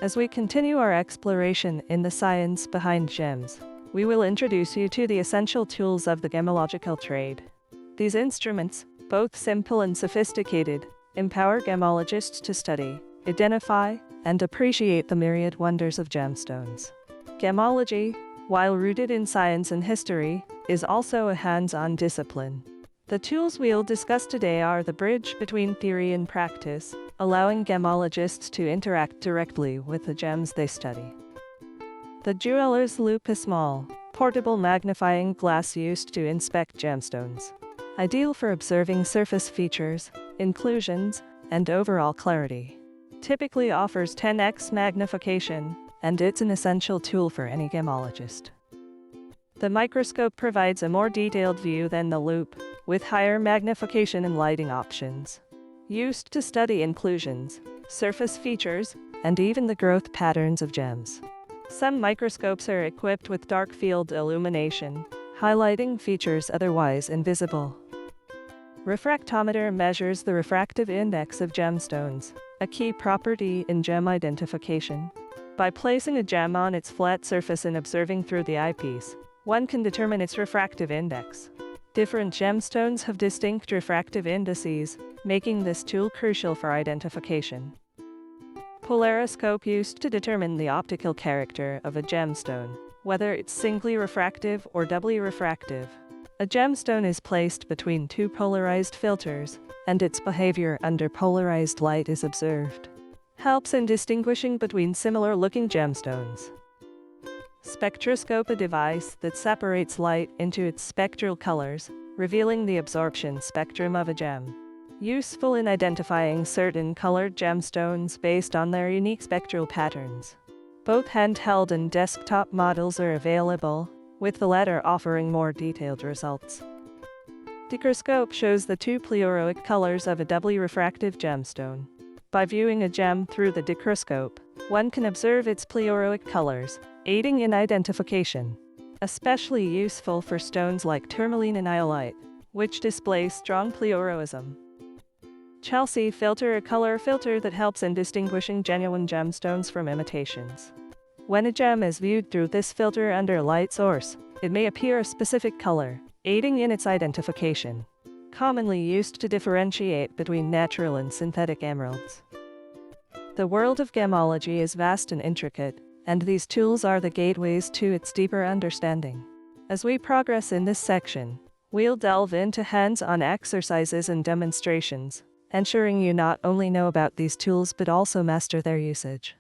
As we continue our exploration in the science behind gems, we will introduce you to the essential tools of the gemological trade. These instruments, both simple and sophisticated, empower gemologists to study, identify, and appreciate the myriad wonders of gemstones. Gemology, while rooted in science and history, is also a hands-on discipline. The tools we'll discuss today are the bridge between theory and practice, allowing gemologists to interact directly with the gems they study. The jeweler's loupe, a small, portable magnifying glass used to inspect gemstones. Ideal for observing surface features, inclusions, and overall clarity. Typically offers 10x magnification, and it's an essential tool for any gemologist. The microscope provides a more detailed view than the loupe, with higher magnification and lighting options. Used to study inclusions, surface features, and even the growth patterns of gems. Some microscopes are equipped with dark field illumination, highlighting features otherwise invisible. Refractometer measures the refractive index of gemstones, a key property in gem identification. By placing a gem on its flat surface and observing through the eyepiece, one can determine its refractive index. Different gemstones have distinct refractive indices, making this tool crucial for identification. Polariscope used to determine the optical character of a gemstone, whether it's singly refractive or doubly refractive. A gemstone is placed between two polarized filters, and its behavior under polarized light is observed. Helps in distinguishing between similar-looking gemstones. Spectroscope, a device that separates light into its spectral colors, revealing the absorption spectrum of a gem. Useful in identifying certain colored gemstones based on their unique spectral patterns. Both handheld and desktop models are available, with the latter offering more detailed results. Discourse shows the two pleuraoic colors of a doubly refractive gemstone. By viewing a gem through the discourse, one can observe its pleuraoic colors, aiding in identification. Especially useful for stones like tourmaline and iolite, which display strong pleuroism. Chelsea filter, a color filter that helps in distinguishing genuine gemstones from imitations. When a gem is viewed through this filter under a light source, it may appear a specific color, aiding in its identification. Commonly used to differentiate between natural and synthetic emeralds. The world of gemology is vast and intricate, and these tools are the gateways to its deeper understanding. As we progress in this section, we'll delve into hands-on exercises and demonstrations, ensuring you not only know about these tools but also master their usage.